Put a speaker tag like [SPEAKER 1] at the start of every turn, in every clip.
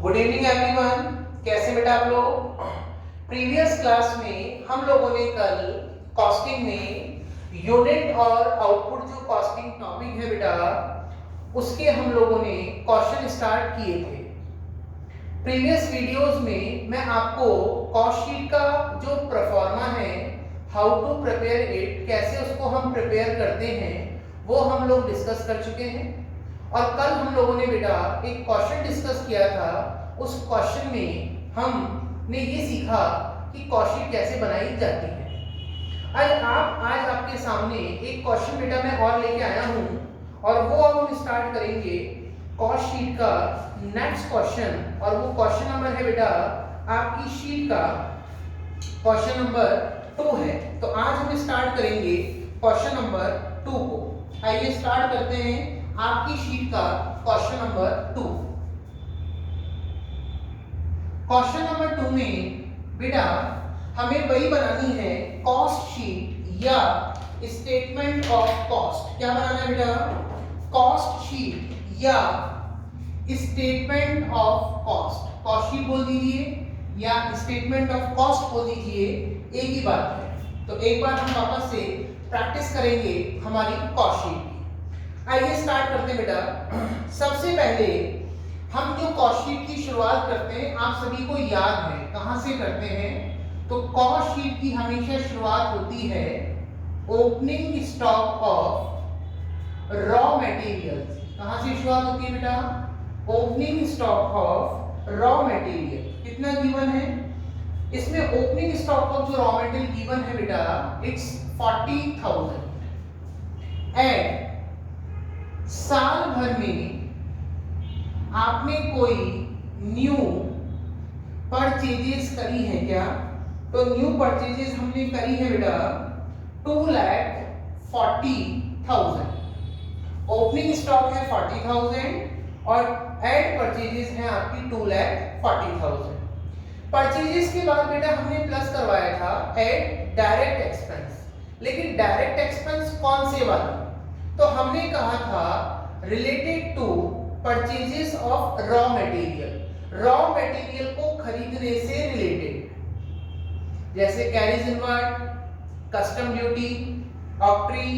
[SPEAKER 1] Good evening everyone. कैसे बेटा आप लोग? प्रीवियस क्लास में हम लोगों ने कल कॉस्टिंग में यूनिट और आउटपुट जो कॉस्टिंग टॉपिक है बेटा, उसके हम लोगों ने क्वेश्चन स्टार्ट किए थे। प्रीवियस वीडियोस में मैं आपको कॉस्ट शीट का जो प्रोफार्मा है, हाउ टू प्रिपेयर इट, कैसे उसको हम प्रिपेयर करते हैं, वो हम लोग डिस्कस कर चुके हैं। और कल हम लोगों ने बेटा एक क्वेश्चन डिस्कस किया था। उस क्वेश्चन में हमने ये सीखा कि कॉस्ट शीट कैसे बनाई जाती है। आज आपके सामने एक क्वेश्चन बेटा मैं और लेके आया हूँ, और वो अब हम स्टार्ट करेंगे कॉस्ट शीट का नेक्स्ट क्वेश्चन। और वो क्वेश्चन नंबर है बेटा आपकी शीट का क्वेश्चन नंबर 2 है। तो आज हम स्टार्ट करेंगे क्वेश्चन नंबर 2 को। आइए स्टार्ट करते हैं आपकी शीट का क्वेश्चन नंबर 2। क्वेश्चन नंबर 2 में बेटा हमें वही बनानी है कॉस्ट शीट या स्टेटमेंट ऑफ कॉस्ट। क्या बनाना है बेटा? कॉस्ट शीट या statement of cost. Cost sheet बोल दीजिए या स्टेटमेंट ऑफ कॉस्ट बोल दीजिए, एक ही बात है। तो एक बार हम वापस से प्रैक्टिस करेंगे हमारी कॉस्ट शीट की। आइए स्टार्ट करते हैं बेटा। सबसे पहले हम जो कॉस्ट शीट की शुरुआत करते हैं, आप सभी को याद है कहां से करते हैं? तो कॉस्ट शीट की हमेशा शुरुआत होती है opening stock of raw materials. कहां से शुरुआत होती है बेटा? Opening stock of raw material. कितना गिवन है इसमें? ओपनिंग स्टॉक ऑफ जो रॉ मटेरियल गिवन है बेटा, इट्स 40,000। एंड साल भर में आपने कोई न्यू परचेजेस करी है क्या? तो न्यू परचेजेस हमने करी है बेटा 2,40,000। ओपनिंग स्टॉक है 40,000 और एड परचेजेस हैं आपकी 2,40,000। परचेजेस के बाद बेटा हमने प्लस करवाया था एड डायरेक्ट एक्सपेंस। लेकिन डायरेक्ट एक्सपेंस कौन से वाला? तो हमने कहा था related to purchases of raw material. Raw material को खरीदने से रिलेटेड, जैसे carriage inward, custom duty, octroi,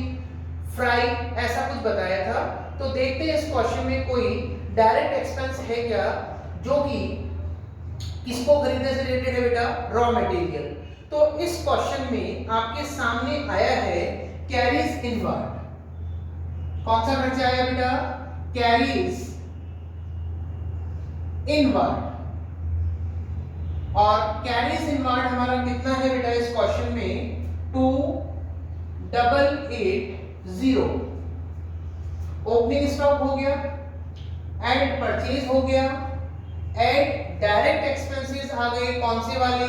[SPEAKER 1] freight, ऐसा कुछ बताया था। तो देखते हैं इस क्वेश्चन में कोई डायरेक्ट एक्सपेंस है क्या जो कि किसको खरीदने से रिलेटेड है बेटा? Raw material. तो इस क्वेश्चन में आपके सामने आया है कैरीज इनवर्ड। कौन सा खर्चा आया बेटा? Carries inward. और कैरीज इनवर्ड हमारा कितना है बेटा इस क्वेश्चन में? 2,880। ओपनिंग स्टॉक हो गया, एड परचेज हो गया, एड डायरेक्ट एक्सपेंसेस आ गए। कौन से वाले?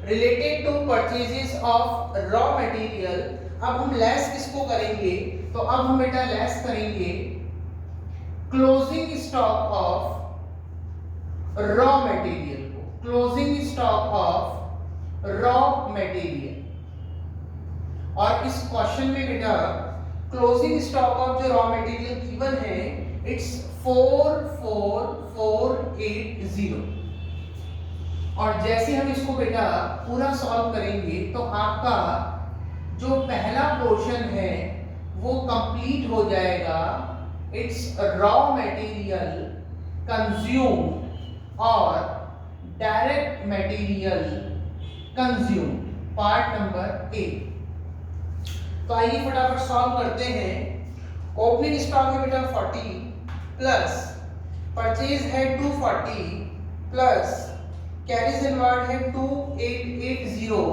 [SPEAKER 1] Related to purchases of raw material. अब हम लेस किसको करेंगे? तो अब हम बेटा लेस करेंगे closing stock of raw material को। Closing stock of raw material. और इस क्वेश्चन में बेटा क्लोजिंग स्टॉक ऑफ जो रॉ मटेरियल गिवन है, इट्स 4,4,480। और जैसे हम इसको बेटा पूरा सॉल्व करेंगे तो आपका जो पहला पोर्शन है वो कंप्लीट हो जाएगा। इट्स रॉ मटेरियल कंज्यूम और direct material consume, part number A. तो आइए फटाफट सॉल्व करते हैं। ओपनिंग स्टॉक है बेटा 40 प्लस परचेज है 240 प्लस कैरीज इनवर्ड है 2,880।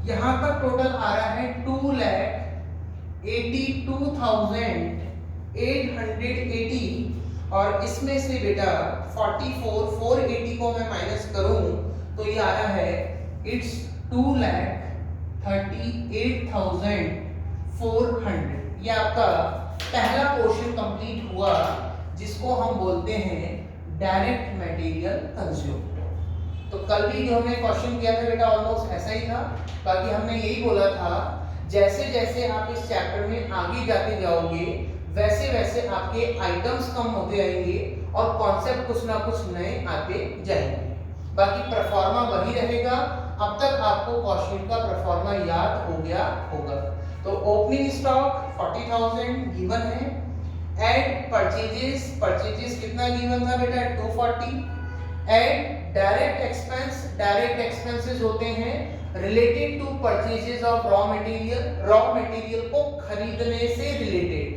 [SPEAKER 1] यहां तक टोटल आ रहा है 2,82,880। और इसमें से बेटा 44,480 को मैं माइनस करूं तो ये आ रहा है इट्स 2,38,400। ये आपका पहला पोर्शन कंप्लीट हुआ, जिसको हम बोलते हैं डायरेक्ट मटेरियल कंज्यूम। तो कल भी जो हमने क्वेश्चन किया था बेटा ऑलमोस्ट ऐसा ही था। बाकी हमने यही बोला था जैसे जैसे आप इस चैप्टर में आगे जाते जाओगे वैसे वैसे आपके आइटम्स कम होते आएंगे और कॉन्सेप्ट कुछ ना कुछ नए आते जाएंगे। बाकी परफॉर्मा वही रहेगा। अब तक आपको क्वेश्चन का परफॉर्मा याद हो गया होगा। तो ओपनिंग स्टॉक 40,000 गिवन है। एड परचेजेस कितना गिवन था बेटा 240। एड डायरेक्ट एक्सपेंसेस होते हैं related to purchases of raw material को खरीदने से related.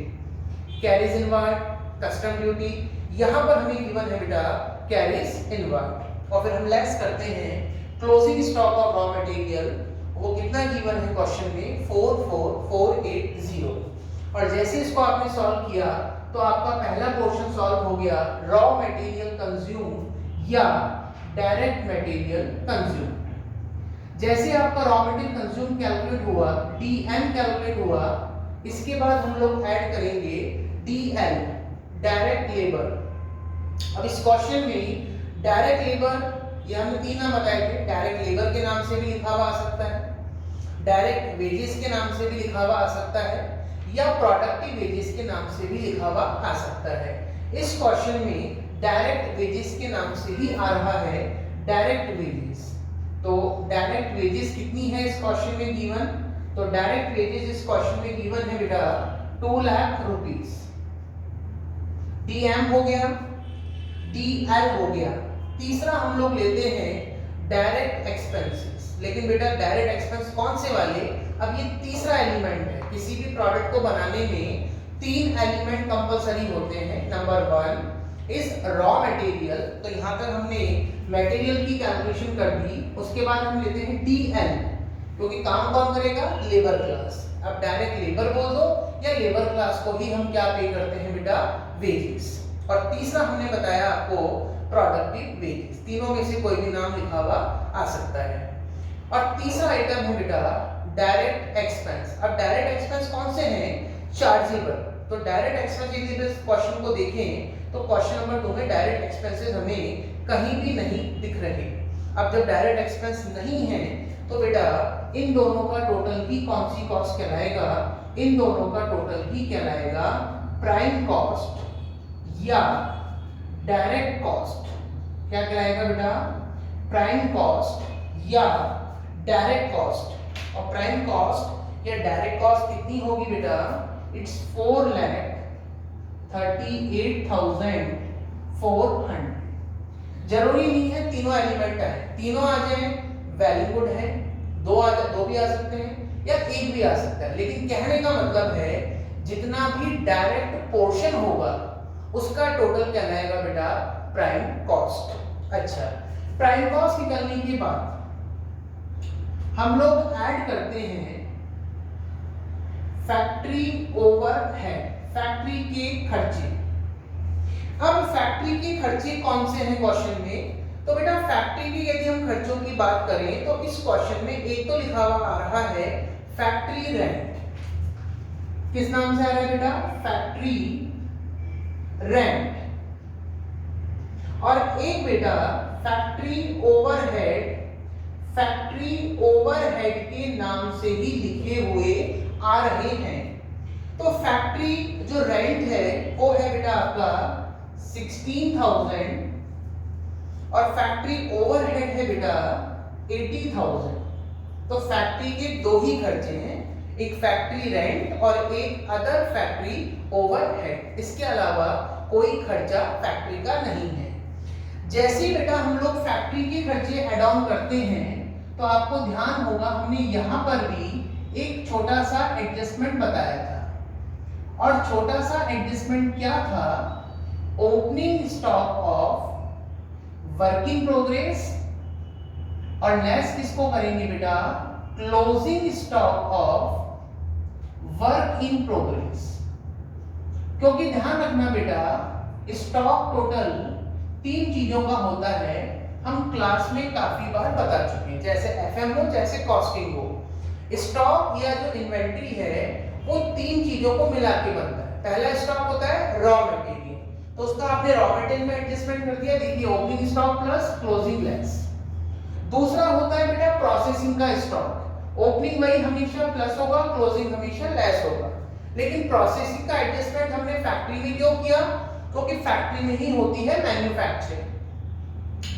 [SPEAKER 1] Carriage inward custom duty, यहां पर हमें गिवन है बेटा कैरीज इनवर्ड। और फिर हम लेस करते हैं closing stock of raw material, वो कितना गिवन है क्वेश्चन में 44480। और जैसे इसको आपने सॉल्व किया तो आपका पहला पोर्शन सॉल्व हो गया रॉ मटेरियल कंज्यूम या डायरेक्ट मटेरियल कंज्यूम। जैसे आपका रॉ मटेरियल कंज्यूम कैलकुलेट हुआ, डीएम कैलकुलेट हुआ, इसके बाद हम लोग ऐड करेंगे डीएल डायरेक्ट लेबर। अब इस क्वेश्चन में डायरेक्ट लेबर ये हमने तीन नाम बताए थे। डायरेक्ट लेबर के नाम से भी लिखा हुआ आ सकता है, डायरेक्ट वेजेस के नाम से भी लिखा हुआ आ सकता है, या प्रोडक्टिव वेजेस के नाम से भी लिखा हुआ आ सकता है। इस क्वेश्चन में डायरेक्ट वेजेस के नाम से ही आ रहा है डायरेक्ट वेजेस। तो डायरेक्ट वेजेस कितनी है इस क्वेश्चन में गिवन, तो डायरेक्ट वेजेस इस क्वेश्चन में गिवन है बेटा 2 लाख रुपीस। डीएम हो गया, डीएल हो गया। तीसरा हम लोग लेते हैं डायरेक्ट एक्सपेंसेस। लेकिन बेटा डायरेक्ट एक्सपेंस कौन से वाले, अब ये तीसरा एलिमेंट है। किसी भी प्रोडक्ट को बनाने में 3 एलिमेंट कंपलसरी होते हैं। नंबर 1 इज रॉ मटेरियल, तो यहां तक हमने मटेरियल की कैलकुलेशन कर दी। उसके बाद हम लेते हैं डीएल, क्योंकि काम कौन करेगा, लेबर क्लास। अब डायरेक्ट लेबर बोल दो या लेबर क्लास को ही हम क्या पे करते हैं बेटा, वेजेस। और तीसरा हमने बताया आपको प्रोडक्टिव वेजेस। तीनों में से कोई भी नाम लिखा हुआ आ सकता है। और तीसरा आइटम है बेटा डायरेक्ट एक्सपेंस। अब डायरेक्ट एक्सपेंस कौन से हैं, चार्जेबल। तो डायरेक्ट एक्सपेंस यदि इस क्वेश्चन को देखें तो क्वेश्चन नंबर 2 में डायरेक्ट एक्सपेंसेस हमें कहीं भी नहीं दिख रहे। अब जब डायरेक्ट एक्सपेंस नहीं है तो बेटा इन दोनों का टोटल ही कौन सी कॉस्ट कहलाएगा, इन दोनों का टोटल ही कहलाएगा प्राइम कॉस्ट या डायरेक्ट कॉस्ट। क्या कहलाएगा बेटा, प्राइम कॉस्ट या डायरेक्ट कॉस्ट। और प्राइम कॉस्ट या डायरेक्ट कॉस्ट कितनी होगी बेटा, इट्स 4,38,400। जरूरी नहीं है तीनों एलिमेंट आए, तीनों आ जाए वेरी गुड है, दो भी आ सकते हैं या एक भी आ सकता है। लेकिन कहने का मतलब है जितना भी डायरेक्ट पोर्शन होगा उसका टोटल कहलाएगा बेटा प्राइम कॉस्ट। अच्छा, प्राइम कॉस्ट निकालने के बाद हम लोग ऐड करते हैं फैक्ट्री ओवरहेड, फैक्ट्री के खर्चे। अब फैक्ट्री के खर्चे कौन से हैं क्वेश्चन में, तो बेटा फैक्ट्री के यदि हम खर्चों की बात करें तो इस क्वेश्चन में एक तो लिखा हुआ आ रहा है फैक्ट्री रेंट। किस नाम से आ रहा है बेटा, फैक्ट्री रेंट। और एक बेटा फैक्ट्री ओवरहेड, फैक्ट्री ओवरहेड के नाम से ही लिखे हुए आ रहे हैं। तो फैक्ट्री जो रेंट है वो है बेटा आपका 16,000 और फैक्ट्री ओवरहेड है बेटा 80,000। तो फैक्ट्री के दो ही खर्चे हैं, एक फैक्ट्री रेंट और एक अदर फैक्ट्री ओवरहेड। इसके अलावा कोई खर्चा फैक्ट्री का नहीं है। जैसे ही बेटा हम लोग फैक्ट्री के खर्चे ऐड ऑन करते हैं तो आपको ध्यान होगा हमने यहां पर भी एक छोटा सा एडजस्टमेंट बताया था। और छोटा सा एडजस्टमेंट क्या था, opening stock of work in progress और लेस किसको करेंगे बेटा, closing stock of work in progress. क्योंकि ध्यान रखना बेटा स्टॉक टोटल 3 चीजों का होता है, हम क्लास में काफी बार बता चुके हैं, जैसे एफएम हो जैसे कॉस्टिंग हो। स्टॉक या जो इन्वेंट्री है वो 3 चीजों को मिला के बनता है। पहला स्टॉक होता है रॉ मटेरियल, तो उसका आपने रॉ मटेरियल में एडजस्टमेंट कर दिया, देखिए opening stock plus closing less. दूसरा होता है बेटा प्रोसेसिंग का स्टॉक, ओपनिंग वही हमेशा प्लस होगा, क्लोजिंग हमेशा लेस होगा। लेकिन प्रोसेसिंग का एडजस्टमेंट हमने फैक्ट्री में क्यों किया, क्योंकि फैक्ट्री में ही होती है मैन्युफैक्चरिंग,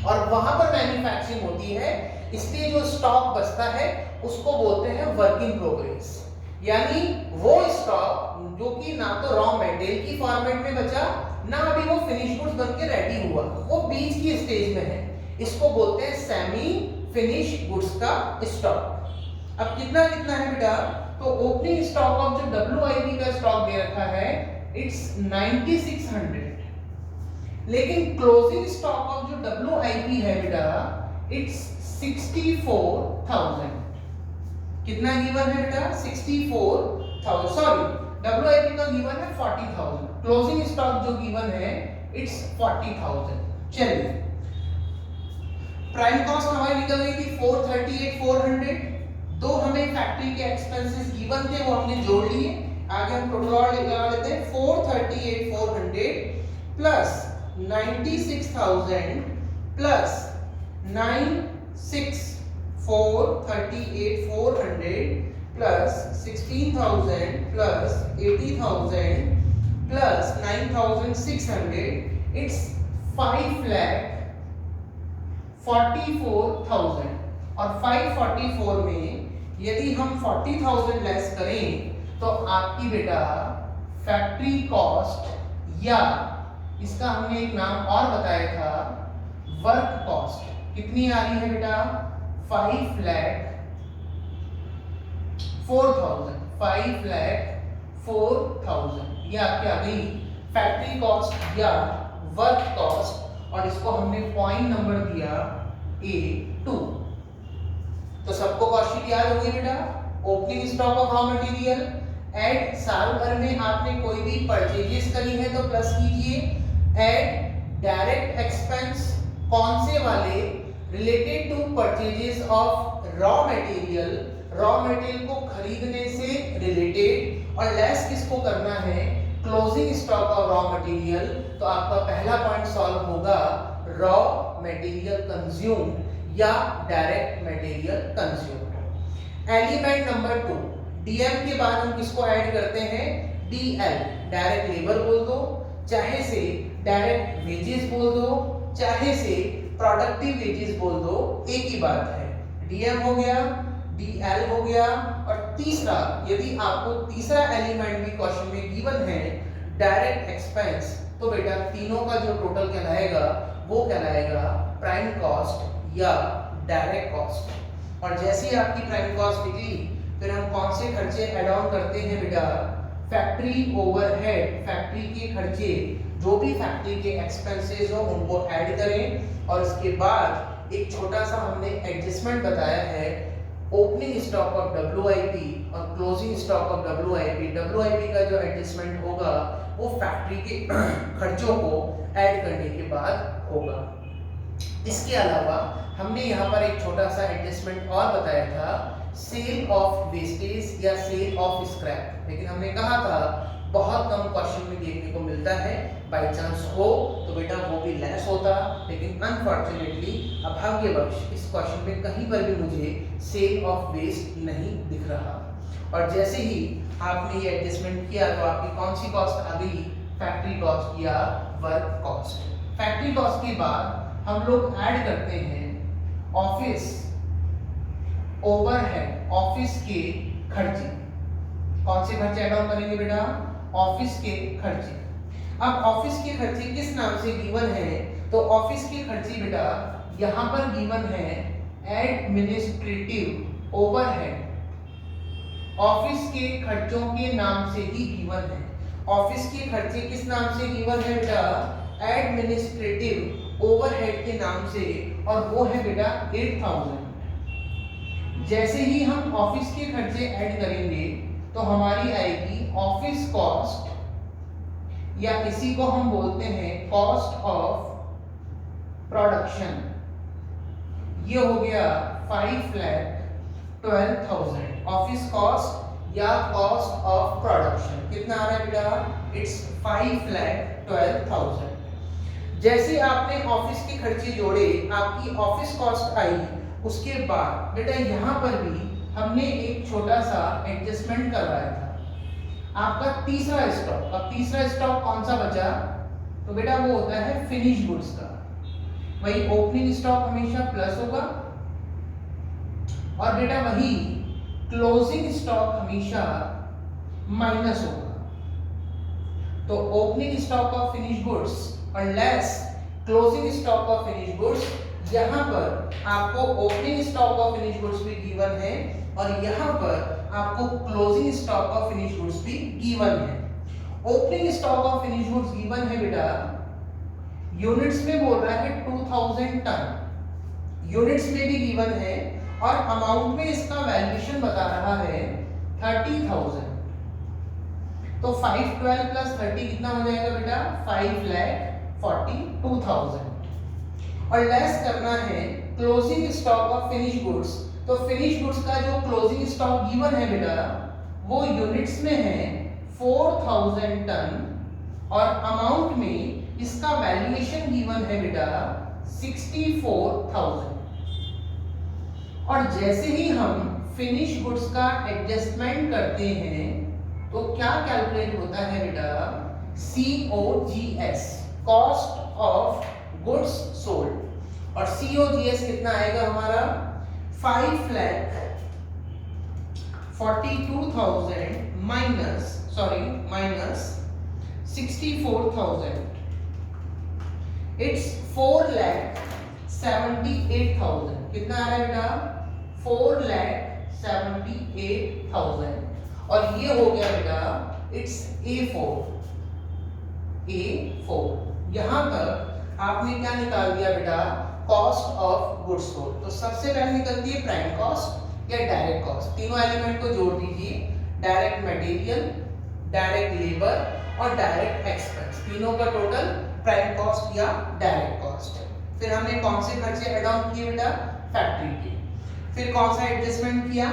[SPEAKER 1] और वहां पर मैन्युफैक्चरिंग होती है, इसलिए जो स्टॉक बचता है उसको बोलते हैं वर्क इन प्रोग्रेस। यानी वो स्टॉक जो कि ना तो रॉ मटेरियल की फॉर्मेट में बचा, ना अभी वो फिनिश गुड्स बनके रेडी हुआ, वो बीच की स्टेज में है, इसको बोलते हैं सेमी फिनिश गुड्स का स्टॉक। अब कितना कितना है बेटा, तो ओपनिंग स्टॉक ऑफ जो WIP का स्टॉक दे रखा है इट्स 9600, लेकिन क्लोजिंग स्टॉक ऑफ जो WIP है बेटा इट्स 64,000। कितना गिवन है बेटा, 64,000, सॉरी WIP का गिवन है 40,000, क्लोजिंग स्टॉक जो गिवन है इट्स 40,000। चलिए, प्राइम कॉस्ट हमारी निकल गई थी 438,400, दो हमें फैक्ट्री के एक्सपेंसेस गिवन थे वो हमने जोड़ लिए, आगे हम टोटल और लगा लेते हैं 438,400 plus 96,000 plus 438,400 plus 16,000 plus 80,000 plus 9,600, it's 5,44,000। और 544 में यदि हम 40,000 लेस करें तो आपकी बेटा फैक्ट्री कॉस्ट, या इसका हमने एक नाम और बताया था वर्क कॉस्ट, कितनी आ रही है बेटा 5,04,000। ये आपके आ गई फैक्ट्री कॉस्ट या वर्क कॉस्ट, और इसको हमने पॉइंट नंबर दिया A2। तो सबको कॉस्ट याद हो गई बेटा, opening stock of raw material, add साल भर में आपने कोई भी परचेजेस करी है तो प्लस कीजिए, ऐड डायरेक्ट एक्सपेंस, कौन से वाले, related to purchases of raw material, raw material को खरीदने से रिलेटेड, और लेस किसको करना है, closing stock of raw material. तो आपका पहला पॉइंट सॉल्व होगा रॉ मटेरियल कंज्यूम्ड या direct material consumed. Element number 2, DM के बाद हम किसको ऐड करते हैं, DL, डायरेक्ट लेबर बोल दो, चाहे से डायरेक्ट वेजेस बोल दो, चाहे से प्रोडक्टिव वेजेस बोल दो, एक ही बात है। डीएम हो गया, DL हो गया, और तीसरा, यदि आपको तीसरा एलिमेंट भी क्वेश्चन में गिवन है डायरेक्ट एक्सपेंस, तो बेटा तीनों का जो टोटल कहलाएगा वो कहलाएगा प्राइम कॉस्ट या डायरेक्ट कॉस्ट। और जैसे ही आपकी प्राइम कॉस्ट निकली, फिर हम कौन से खर्चे ऐड ऑन करते हैं बेटा, फैक्ट्री ओवरहेड, फैक्ट्री के खर्चे, जो भी फैक्ट्री के एक्सपेंसेस हो उनको ऐड करें, और उसके बाद एक छोटा सा हमने एडजस्टमेंट बताया है, ओपनिंग स्टॉक ऑफ WIP और क्लोजिंग स्टॉक ऑफ WIP का जो एडजस्टमेंट होगा वो फैक्ट्री के खर्चों को ऐड करने के बाद होगा। इसके अलावा हमने यहाँ पर एक छोटा सा एडजस्टमेंट और बताया था, सेल ऑफ वेस्टेज या सेल ऑफ स्क्रैप, लेकिन हमने कहा था बहुत कम क्वेश्चन में देखने को मिलता है, बाय चांस हो तो बेटा वो भी लेस होता, लेकिन अनफॉर्चुनेटली अभाग्यवश इस क्वेश्चन में कहीं पर भी मुझे सेल ऑफ वेस्ट नहीं दिख रहा। और जैसे ही आपने ये एडजस्टमेंट किया तो आपकी कौन सी कॉस्ट आ गई, फैक्ट्री कॉस्ट या वर्क कॉस्ट। फैक्ट्री कॉस्ट के बाद हम लोग ऐड करते हैं ऑफिस ओवरहेड, ऑफिस के खर्चे। कौन से खर्चे ऐड ऑन करेंगे बेटा, ऑफिस के खर्चे। अब ऑफिस के खर्चे किस नाम से गिवन है, तो ऑफिस के खर्चे बेटा यहाँ पर गिवन है एडमिनिस्ट्रेटिव ओवरहेड, ऑफिस के खर्चों के नाम से ही गिवन है। ऑफिस के खर्चे किस नाम से गिवन है बेटा, एडमिनिस्ट्रेटिव ओवरहेड के नाम से, और वो है बेटा 8,000। जैसे ही हम ऑफिस के खर्चे ऐड करेंगे तो हमारी आएगी ऑफिस कॉस्ट, या इसी को हम बोलते हैं कॉस्ट ऑफ प्रोडक्शन। ये हो गया 5,12,000 ऑफिस कॉस्ट या कॉस्ट ऑफ प्रोडक्शन। कितना आ रहा है बेटा, इट्स 5,12,000। जैसे आपने ऑफिस के खर्चे जोड़े, आपकी ऑफिस कॉस्ट आई, उसके बाद बेटा यहाँ पर भी हमने एक छोटा सा एडजस्टमेंट करवाया था, आपका तीसरा स्टॉक। अब तीसरा स्टॉक कौन सा बचा, तो बेटा वो होता है फिनिश गुड्स का। वही ओपनिंग स्टॉक हमेशा प्लस होगा और बेटा वही क्लोजिंग स्टॉक हमेशा माइनस होगा। तो opening stock of finish goods और less closing stock of finish goods, यहां पर आपको opening stock of finish goods भी गिवन है और यहां पर आपको closing stock of finish goods भी गिवन है। Opening stock of finish goods given है बेटा, यूनिट्स में बोल रहा है 2000 टन, यूनिट्स में भी गिवन है और अमाउंट में इसका वैल्यूएशन बता रहा है 30,000। तो 512 प्लस 30 कितना हो जाएगा बेटा, 5,42,000। और लेस करना है closing stock of finish goods. तो फिनिश गुड्स का जो क्लोजिंग स्टॉक गिवन है बेटा वो यूनिट्स में है 4000 टन और अमाउंट में इसका वैल्यूएशन गिवन है बेटा 64,000। और जैसे ही हम फिनिश गुड्स का एडजस्टमेंट करते हैं तो क्या कैलकुलेट होता है बेटा, COGS, cost of goods sold. और COGS कितना आएगा हमारा 5,42,000 माइनस 64,000, इट्स 4,78,000। कितना आ रहा है बेटा, 4,78,000। और ये हो गया बेटा इट्स A4। यहां पर आपने क्या निकाल दिया बेटा, कॉस्ट ऑफ गुड्स सोल्ड। तो सबसे पहले निकलती है प्राइम कॉस्ट या डायरेक्ट कॉस्ट। तीनों एलिमेंट को जोड़ दीजिए, डायरेक्ट मटेरियल, डायरेक्ट लेबर और डायरेक्ट एक्सपेंस, तीनों का टोटल प्राइम कॉस्ट या डायरेक्ट कॉस्ट। फिर हमने कौन से खर्चे ऐड ऑन किए बेटा, फैक्ट्री के। फिर कौन सा एडजस्टमेंट किया,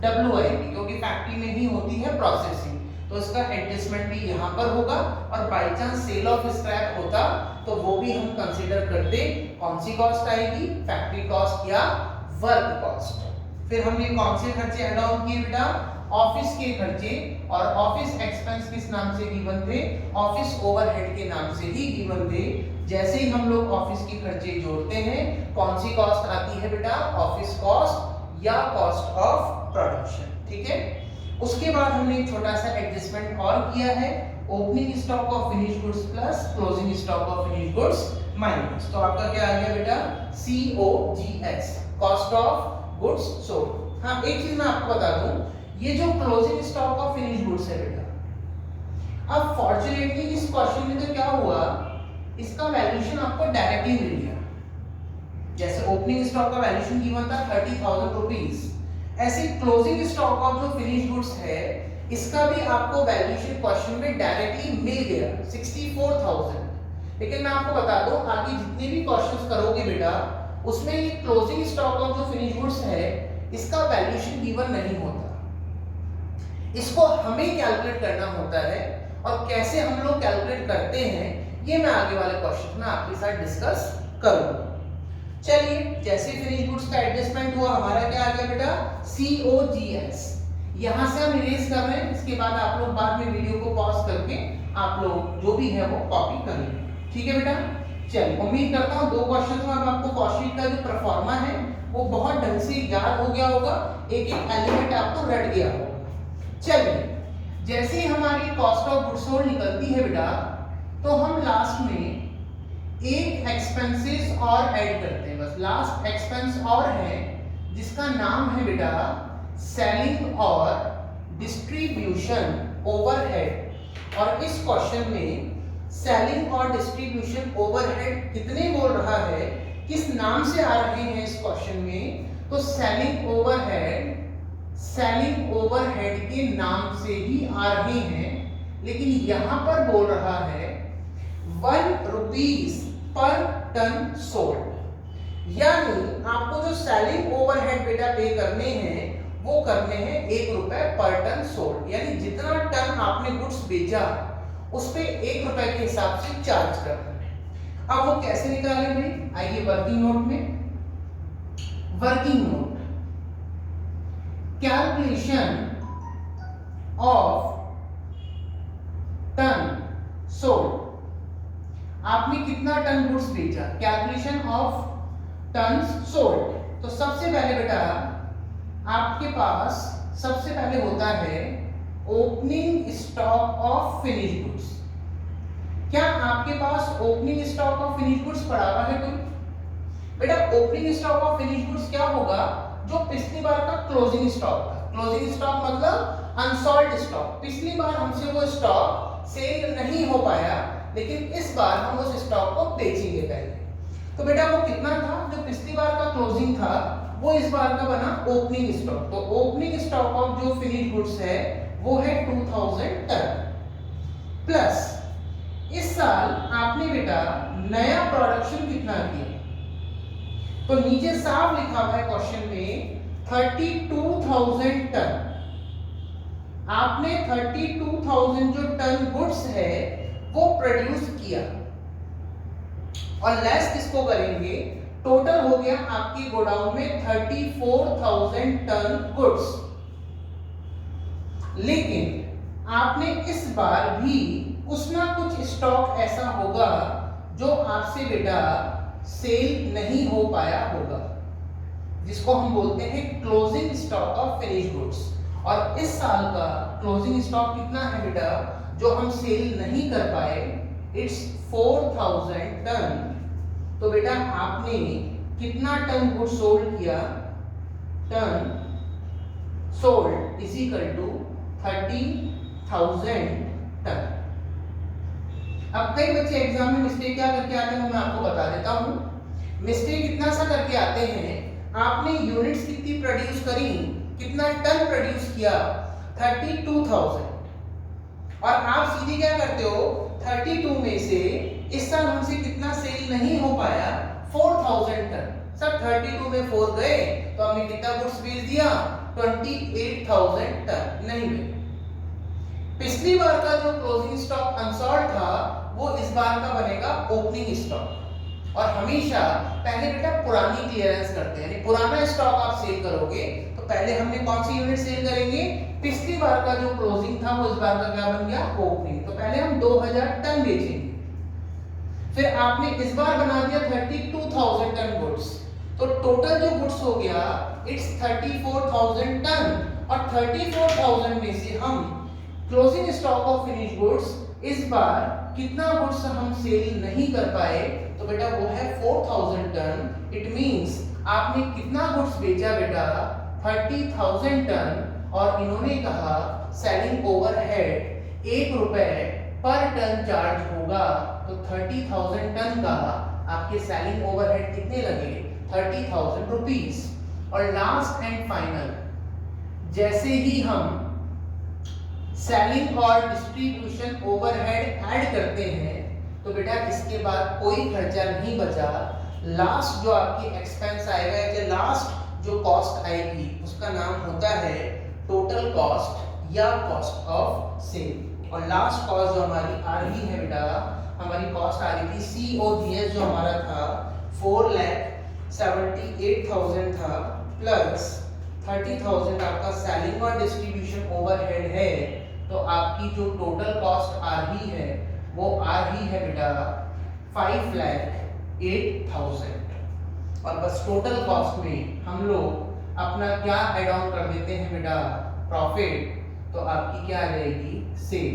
[SPEAKER 1] WIP, क्योंकि फैक्ट्री में ही होती है प्रोसेसिंग, तो इसका एडजस्टमेंट भी यहाँ पर होगा। और by chance sale of scrap होता तो वो भी हम कंसीडर करते। कौन सी कॉस्ट आएगी, फैक्ट्री कॉस्ट या वर्क कॉस्ट। फिर हमने कौन से खर्चे ऐड ऑन किए बेटा, ऑफिस के खर्चे। और ऑफिस एक्सपेंस किस नाम से गिवन थे, ऑफिस ओवरहेड के नाम से ही गिवन थे। जैसे ही हम लोग ऑफिस के खर्चे जोड़ते हैं, कौन सी कॉस्ट आती है बेटा, ऑफिस कॉस्ट या कॉस्ट ऑफ प्रोडक्शन। ठीक है, उसके बाद हमने एक छोटा सा एडजस्टमेंट और किया है, opening stock of finish goods plus closing stock of finish goods minus. तो आपका क्या आ गया बेटा, COGS, cost of goods sold. हाँ, एक चीज मैं आपको बता दूं, ये जो closing stock of finish goods है बेटा, अब फॉर्चुनेटली इस क्वेश्चन में तो क्या हुआ, इसका वैल्यूएशन आपको डायरेक्टली मिल गया। जैसे ओपनिंग स्टॉक का वैल्यूएशन गिवन था 30,000 रुपीस, ऐसे क्लोजिंग स्टॉक ऑफ जो फिनिश गुड्स है इसका भी आपको वैल्यूएशन क्वेश्चन में डायरेक्टली मिल गया 64,000। लेकिन मैं आपको बता दूं, आगे जितने भी क्वेश्चंस करोगे बेटा उसमें ये क्लोजिंग स्टॉक ऑफ जो फिनिश गुड्स है इसका वैल्यूएशन गिवन नहीं होता, इसको हमें कैलकुलेट करना होता है। और कैसे हम लोग कैलकुलेट करते हैं ये मैं आगे वाले क्वेश्चन में आपके साथ डिस्कस करूंगा। चलिए, जैसे फिनिश गुड्स का एडजस्टमेंट हुआ, हमारा क्या आ गया बेटा, COGS। यहां से हम इरेज कर रहे हैं, इसके बाद आप लोग बाद में वीडियो को पॉज करके आप लोग जो भी है वो कॉपी करेंगे। ठीक है बेटा, चलिए, उम्मीद करता हूं 2 क्वेश्चन में अब आपको कॉस्ट का जो परफॉर्मा है वो बहुत ढंग से याद हो गया होगा, एक एक एलिमेंट आपको रट गया होगा। चलिए, जैसे ही हमारी कॉस्ट ऑफ गुड्स सोल्ड निकलती है बेटा, तो हम लास्ट में एक एक्सपेंसेस और ऐड करते हैं। बस लास्ट एक्सपेंस और है जिसका नाम है बेटा सेलिंग और डिस्ट्रीब्यूशन ओवरहेड। और इस क्वेश्चन में सेलिंग और डिस्ट्रीब्यूशन ओवरहेड कितने बोल रहा है, किस नाम से आ रहे हैं इस क्वेश्चन में, तो सेलिंग ओवरहेड के नाम से ही आ रहे हैं। लेकिन यहां पर बोल रहा है 1 रुपीज पर टन सोल्ड, यानी आपको जो सेलिंग ओवरहेड बेटा पे करने हैं वो करने हैं 1 रुपए पर टन सोल्ड, यानी जितना टन आपने गुड्स बेचा उस पे 1 रुपए के हिसाब से चार्ज करना है। अब वो कैसे निकालें भाई, आइए वर्किंग नोट में, working note, calculation of ton sold. आपने कितना टन गुड्स बेचा, कैलकुलेशन ऑफ टन्स सोल्ड। तो सबसे पहले बेटा आपके पास सबसे पहले होता है opening stock of finish goods. क्या आपके पास opening stock of finish goods पड़ा हुआ है कोई? बेटा opening stock of finish goods क्या होगा? जो पिछली बार का क्लोजिंग स्टॉक था। क्लोजिंग स्टॉक मतलब अनसोल्ड स्टॉक। पिछली बार हमसे वो स्टॉक सेल नहीं हो पाया, लेकिन इस बार हम उस स्टॉक को बेचेंगे पहले। तो बेटा वो कितना था? जो पिछली बार का क्लोजिंग था वो इस बार का बना ओपनिंग स्टॉक। तो ओपनिंग स्टॉक ऑफ जो फिनिश गुड्स है वो है 2000 टन प्लस इस साल आपने बेटा नया प्रोडक्शन कितना किया? तो नीचे साफ लिखा हुआ है क्वेश्चन में 32,000 टन। आपने 32,000 जो टन गुड्स है वो प्रोड्यूस किया और लेस किसको करेंगे? टोटल हो गया आपकी गोडाउन में 34,000 टन गुड्स। लेकिन आपने इस बार भी कुछ ना कुछ स्टॉक ऐसा होगा जो आपसे बेटा सेल नहीं हो पाया होगा, जिसको हम बोलते हैं closing stock of finish goods. और इस साल का क्लोजिंग स्टॉक कितना है बेटा जो हम सेल नहीं कर पाए? It's 4000 ton. तो बेटा आपने कितना टन गुड्स सोल्ड किया? Ton sold is equal to 30,000 ton. अब कई बच्चे एग्जाम में मिस्टेक क्या करके आते हैं मैं आपको बता देता हूं। मिस्टेक इतना सा करके आते हैं, आपने यूनिट्स कितनी प्रोड्यूस करी, कितना टन प्रोड्यूस किया? 32,000। और आप सीधे क्या करते हो? 32 में से इस साल हमसे कितना सेल नहीं हो पाया? 4000 टन। सर 32 में 4 गए तो हमने कितना गुड्स बेच दिया? 28,000 टन नहीं गए। पिछली बार का जो क्लोजिंग स्टॉक अनसॉल्ड था वो इस बार का बनेगा ओपनिंग स्टॉक। और हमेशा पहले बेटा पुरानी क्लियरेंस करते हैं, यानी पुराना स्टॉक आप सेल करोगे तो पहले हमने कौन सी यूनिट सेल करेंगे? पिछली बार का जो क्लोजिंग था वो इस बार का क्या बन गया? ओपनिंग। तो पहले हम 2000 टन बेचेंगे, फिर आपने इस बार बना दिया 32,000 टन गुड्स। तो टोटल जो गुड्स हो गया इट्स 34,000 टन। और 34,000 में से हम closing stock of finish goods इस बार कितना गुड्स हम सेल नहीं कर पाए? तो बेटा वो है 4000 टन। इट मींस आपने कितना गुड्स बेचा बेटा? 30,000 टन। और इन्होंने कहा सेलिंग ओवरहेड 1 रुपए पर टन चार्ज होगा। तो 30,000 टन का आपके सेलिंग ओवरहेड कितने लगे? 30,000 रुपीस। और लास्ट एंड फाइनल, जैसे ही हम सेलिंग और डिस्ट्रीब्यूशन ओवरहेड ऐड करते हैं तो बेटा इसके बाद कोई खर्चा नहीं बचा। लास्ट जो आपकी एक्सपेंस आएगा या लास्ट जो कॉस्ट आएगी उसका नाम होता है टोटल कॉस्ट या कॉस्ट ऑफ सेल। और लास्ट कॉस्ट जो हमारी आ रही है बेटा, हमारी कॉस्ट आ रही थी COGS जो हमारा था 4,78,000 था प्लस 30,000 आपका सेलिंग और डिस्ट्रीब्यूशन ओवरहेड है। तो आपकी जो टोटल कॉस्ट आ रही है वो आ रही है बेटा 5,08,000। और बस टोटल कॉस्ट में हम लोग अपना क्या ऐड ऑन कर देते हैं बेटा? प्रॉफिट। तो आपकी क्या रहेगी? सेल।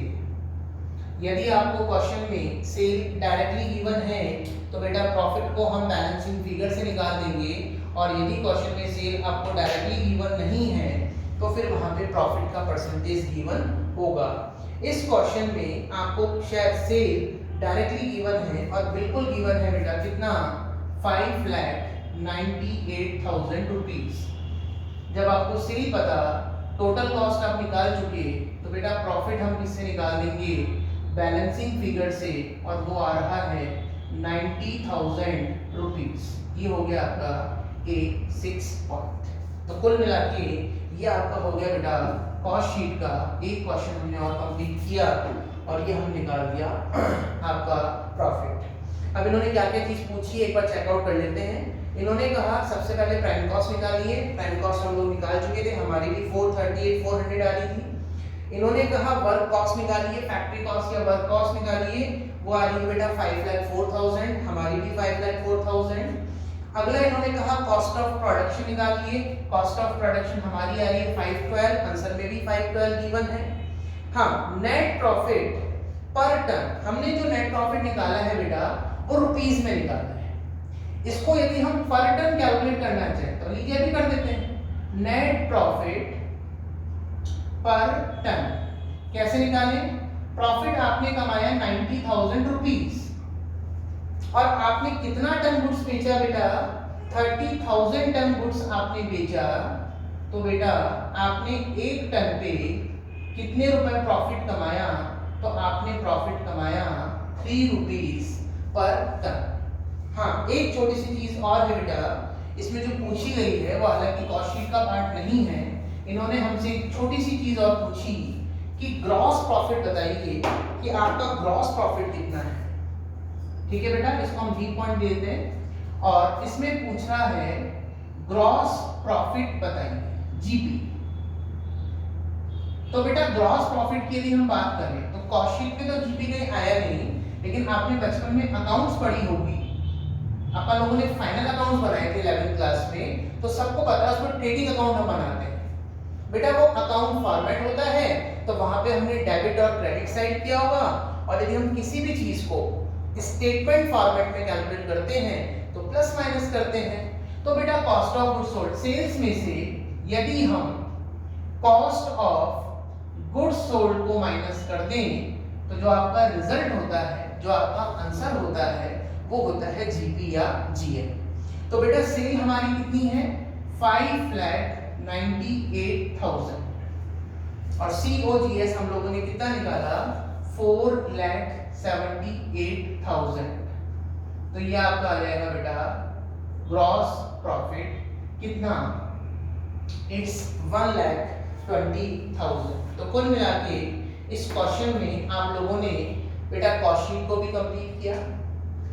[SPEAKER 1] यदि आपको क्वेश्चन में सेल डायरेक्टली गिवन है तो बेटा प्रॉफिट को हम बैलेंसिंग फिगर से निकाल देंगे। और यदि क्वेश्चन में सेल आपको डायरेक्टली गिवन नहीं है तो फिर वहां पे प्रॉफिट का परसेंटेज गिवन होगा। इस क्वेश्चन में आपको शायद सेल डायरेक्टली गिवन है और बिल्कुल गिवन है बेटा कितना? 5,98,000 रुपीस। जब आपको सेल पता, टोटल कॉस्ट आप निकाल चुके तो बेटा प्रॉफिट हम किससे निकाल देंगे? बैलेंसिंग फिगर से। और वो आ रहा है 90,000 रुपीस। ये हो गया आपका एक 6 पॉइंट। तो कुल मिला के ये आपका हो गया बेटा कॉस्ट शीट का एक क्वेश्चन हमने और कंप्लीट किया और ये हम निकाल दिया आपका प्रॉफिट। अब इन्होंने क्या क्या चीज पूछी एक बार चेकआउट कर लेते हैं। इन्होंने कहा सबसे पहले प्राइम कॉस्ट निकालिए। प्राइम कॉस्ट हम लोग निकाल चुके थे, हमारी भी 438,400 आ रही थी। इन्होंने कहा वर्क कॉस्ट निकालिए, फैक्ट्री कॉस्ट या वर्क कॉस्ट निकालिए। वो आ रही है बेटा 5,04,000, हमारी भी 5,04,000। अगला इन्होंने कहा कॉस्ट ऑफ प्रोडक्शन निकालिए। कॉस्ट ऑफ प्रोडक्शन हमारी आ रही है 512, आंसर में भी 512 गिवन है। हाँ, नेट प्रॉफिट पर टन, हमने जो नेट प्रॉफिट निकाला है बेटा वो रुपीस में निकाला है। इसको यदि हम पर टन कैलकुलेट करना चाहें तो लीजिए अभी कर देते हैं। नेट प्रॉफिट पर टन कैसे निकालें? प्रॉफिट आपने कमाया 90,000 रुपीस और आपने कितना टन गुड्स बेचा बेटा? 30,000 टन गुड्स आपने बेचा। तो बेटा आपने एक टन पे कितने रुपए प्रॉफिट कमाया? तो आपने प्रॉफिट कमाया 3 रुपीस पर टन। हाँ, एक छोटी सी चीज और है बेटा, इसमें जो पूछी गई है वो हालांकि कॉस्ट शीट का पार्ट नहीं है। इन्होंने हमसे एक छोटी सी चीज और पूछी कि ग्रॉस प्रॉफिट बताइए कि आपका ग्रॉस प्रॉफिट कितना है। ठीक है बेटा, इसको हम बी पॉइंट देते हैं। और इसमें पूछ रहा है ग्रॉस प्रॉफिट बताइए, जीपी। तो बेटा ग्रॉस प्रॉफिट की यदि हम बात करें तो कॉस्ट शीट में तो जीपी कहीं आया नहीं, लेकिन आपने बचपन में अकाउंट्स पढ़ी होगी। अपन लोगों ने फाइनल अकाउंट्स बनाए थे 11वीं क्लास में, तो सबको पता है उसमें ट्रेडिंग अकाउंट हम बनाते हैं। बेटा वो अकाउंट फॉर्मेट होता है तो वहां पे हमने डेबिट और क्रेडिट साइड किया होगा, और यदि हम किसी भी चीज को स्टेटमेंट फॉर्मेट में कैलकुलेट करते हैं तो प्लस माइनस करते हैं। तो बेटा cost of goods sold, sales में से यदि हम कॉस्ट ऑफ गुड्स सोल्ड को माइनस कर दें तो जो आपका रिजल्ट होता है, जो आपका आंसर होता है वो होता है जीपी या जीएम। तो बेटा सेल हमारी कितनी है? 5,98,000 और सीओजीएस हम लोगों ने कितना निकाला? 4,78,000। तो ये आपका आ जाएगा बेटा ग्रॉस प्रॉफिट कितना? इट्स 1,20,000। तो कुल मिला के इस क्वेश्चन में आप लोगों ने बेटा कॉस्ट शीट को भी कंप्लीट किया।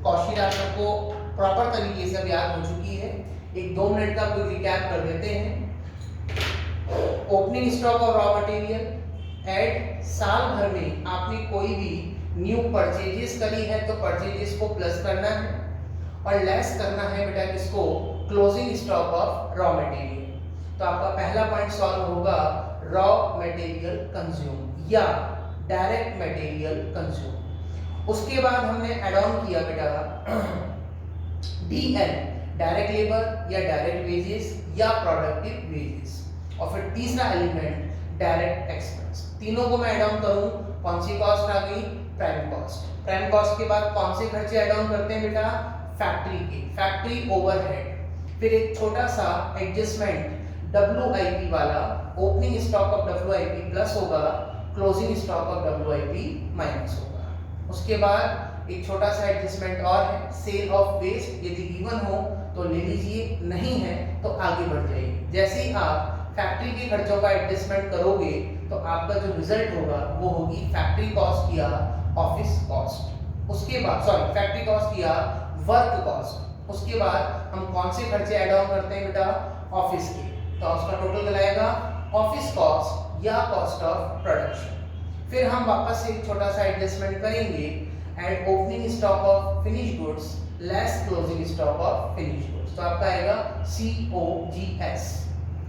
[SPEAKER 1] कॉस्ट शीट आप सबको प्रॉपर तरीके से अब याद हो चुकी है। एक 2 मिनट का कोई रिकैप कर देते हैं। Opening stock of raw material at, साल भर में आपने कोई भी न्यू परचेजेस करी है तो परचेजेस को प्लस करना है और लेस करना है बेटा किसको? Closing stock of raw material. तो आपका पहला पॉइंट सॉल्व होगा रॉ मटेरियल कंज्यूम या डायरेक्ट मटेरियल कंज्यूम। उसके बाद हमने ऐड ऑन किया बेटा डीएल, डायरेक्ट लेबर या डायरेक्ट वेजेस या प्रोडक्टिव वेजेस। और फिर तीसरा एलिमेंट डायरेक्ट एक्सपेंस। तीनों को मैं ऐड ऑन करूं, कौन सी कॉस्ट आ गई? Prime cost. प्राइम कॉस्ट के बाद कौन से खर्चे ऐड ऑन करते हैं बेटा? फैक्ट्री के, फैक्ट्री ओवरहेड। फिर एक छोटा सा एडजस्टमेंट डब्ल्यूआईपी वाला, opening stock of WIP plus होगा, closing stock of WIP minus होगा। उसके बाद एक छोटा सा एडजस्टमेंट और है, सेल ऑफ वेस्ट। यदि गिवन हो तो ले लीजिए, नहीं है तो आगे बढ़ जाइए। जैसे ही आप फैक्ट्री के खर्चों का एडजस्टमेंट करोगे तो आपका जो रिजल्ट होगा वो होगी फैक्ट्री कॉस्ट या ऑफिस कॉस्ट। उसके बाद फैक्ट्री कॉस्ट या वर्क कॉस्ट। उसके बाद हम कौन से खर्चे ऐड ऑन करते हैं बेटा? ऑफिस के। तो उसका टोटल कहलाएगा ऑफिस कॉस्ट या कॉस्ट ऑफ प्रोडक्शन। फिर हम वापस से एक छोटा सा एडजस्टमेंट करेंगे eight opening stock of finish goods less closing stock of finish goods. तो आपका आएगा COGS।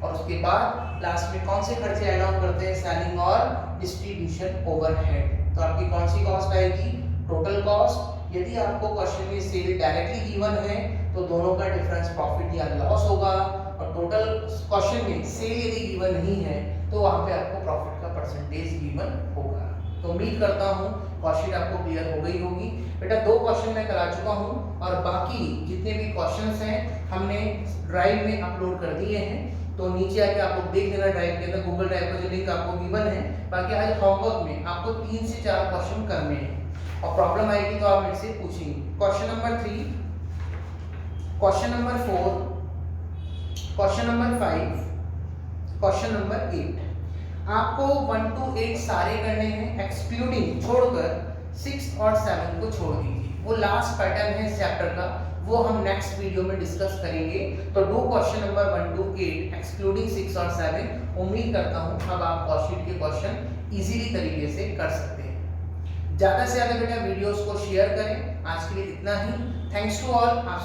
[SPEAKER 1] और उसके बाद लास्ट में कौन से खर्चे ऐड ऑन करते हैं? सेलिंग और डिस्ट्रीब्यूशन ओवरहेड। तो आपकी कौन सी कॉस्ट आएगी? Total cost. यदि आपको क्वेश्चन में सेल डायरेक्टली गिवन है तो दोनों का डिफरेंस प्रॉफिट या लॉस होगा, और टोटल क्वेश्चन में सेल यदि गिवन नहीं है तो वहां पे आपको प्रॉफिट का परसेंटेज गिवन होगा। तो उम्मीद करता हूं क्वेश्चन आपको क्लियर हो गई होगी। बेटा 2 क्वेश्चन मैं करा चुका हूं और बाकी जितने भी क्वेश्चंस हैं हमने ड्राइव में अपलोड कर दिए हैं। तो नीचे आके आप लोग देख लेना ड्राइव के अंदर, गूगल ड्राइव का जो लिंक आपको गिवन है। बाकी आज होमवर्क में आपको 3 से 4 क्वेश्चन करने हैं और प्रॉब्लम आएगी तो आप मेरे से पूछेंगे। Question number 3, question number 4, question number 5, question number 8। आपको 1 to 8 सारे करने हैं, एक्सक्लूडिंग छोड़कर 6 और 7 को छोड़ दीजिए। वो लास्ट पैटर्न है इस चैप्टर का, वो हम नेक्स्ट वीडियो में डिस्कस करेंगे। तो do question number 1 to 8 excluding 6 और 7। उम्मीद करता हूं अब आप कॉस्ट शीट के क्वेश्चन इजीली तरीके से कर सकते हैं। ज़्यादा से ज़्यादा बेटा वीडियोस को शेयर करें। आज के लिए इतना ही। Thanks to all. आप